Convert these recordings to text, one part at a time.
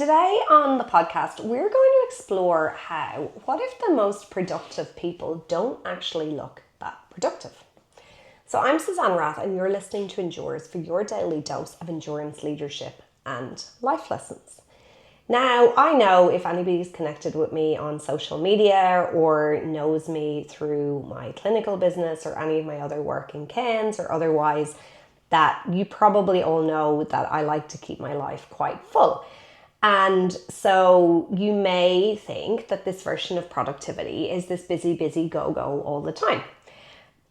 Today on the podcast, we're going to explore what if the most productive people don't actually look that productive? So I'm Suzanne Rath and you're listening to Endures for your daily dose of endurance, leadership and life lessons. Now, I know if anybody's connected with me on social media or knows me through my clinical business or any of my other work in Cairns or otherwise, that you probably all know that I like to keep my life quite full. And so you may think that this version of productivity is this busy, go all the time.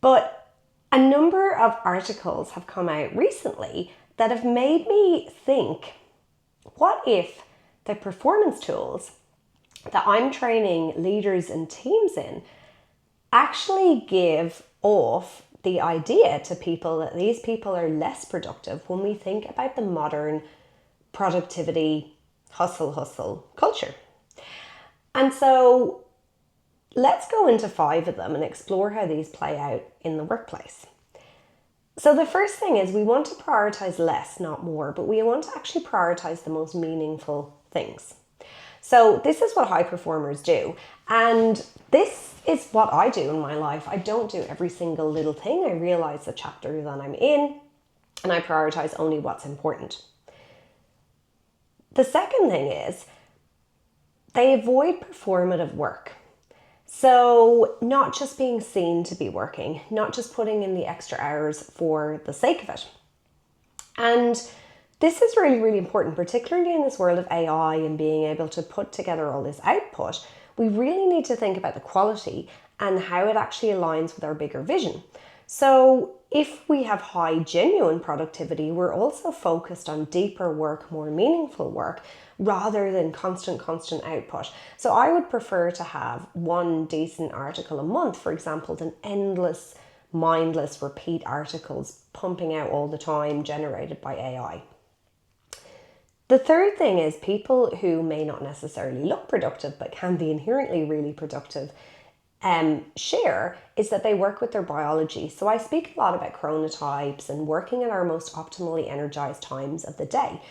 But a number of articles have come out recently that have made me think, what if the performance tools that I'm training leaders and teams in actually give off the idea to people that these people are less productive when we think about the modern productivity hustle culture. And so let's go into 5 of them and explore how these play out in the workplace. So the first thing is we want to prioritize less, not more, but we want to actually prioritize the most meaningful things. So this is what high performers do. And this is what I do in my life. I don't do every single little thing. I realize the chapter that I'm in and I prioritize only what's important. The second thing is they avoid performative work. So not just being seen to be working, not just putting in the extra hours for the sake of it. And this is really, really important, particularly in this world of AI and being able to put together all this output. We really need to think about the quality and how it actually aligns with our bigger vision. So if we have high genuine productivity, we're also focused on deeper work, more meaningful work, rather than constant output. So I would prefer to have one decent article a month, for example, than endless, mindless, repeat articles pumping out all the time generated by AI. The third thing is people who may not necessarily look productive, but can be inherently really productive, share is that they work with their biology. So I speak a lot about chronotypes and working at our most optimally energized times of the day.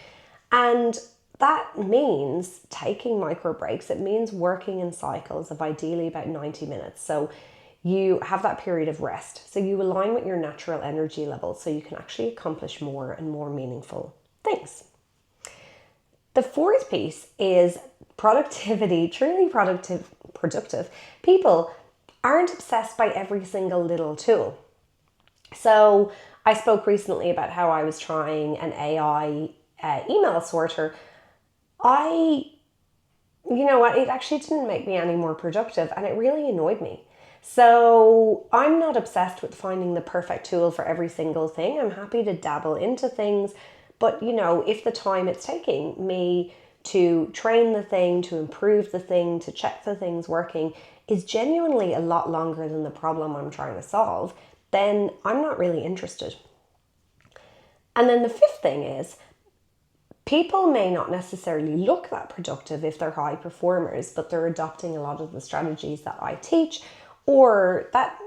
And that means taking micro breaks. It means working in cycles of ideally about 90 minutes. So you have that period of rest. So you align with your natural energy level so you can actually accomplish more and more meaningful things. The fourth piece is productivity, truly productive people aren't obsessed by every single little tool. So I spoke recently about how I was trying an AI email sorter. You know what, it actually didn't make me any more productive and it really annoyed me. So I'm not obsessed with finding the perfect tool for every single thing. I'm happy to dabble into things, but if the time it's taking me to train the thing, to improve the thing, to check the thing's working is genuinely a lot longer than the problem I'm trying to solve, then I'm not really interested. And then the fifth thing is people may not necessarily look that productive if they're high performers, but they're adopting a lot of the strategies that I teach, or that,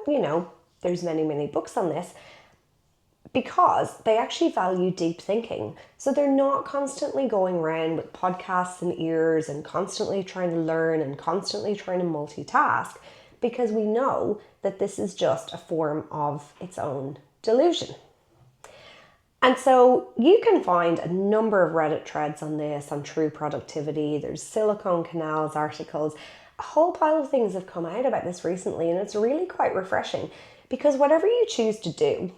there's many books on this, because they actually value deep thinking. So they're not constantly going around with podcasts in ears and constantly trying to learn and constantly trying to multitask, because we know that this is just a form of its own delusion. And so you can find a number of Reddit threads on this, on true productivity. There's Silicon Canals articles. A whole pile of things have come out about this recently, and it's really quite refreshing, because whatever you choose to do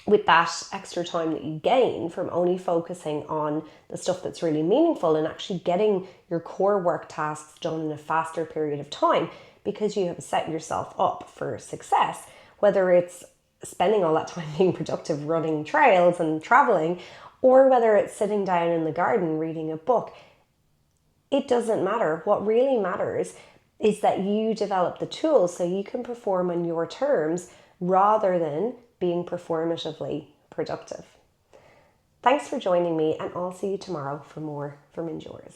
with that extra time that you gain from only focusing on the stuff that's really meaningful and actually getting your core work tasks done in a faster period of time, because you have set yourself up for success, whether it's spending all that time being productive running trails and traveling, or whether it's sitting down in the garden reading a book, it doesn't matter. What really matters is that you develop the tools so you can perform on your terms rather than being performatively productive. Thanks for joining me, and I'll see you tomorrow for more from Endures.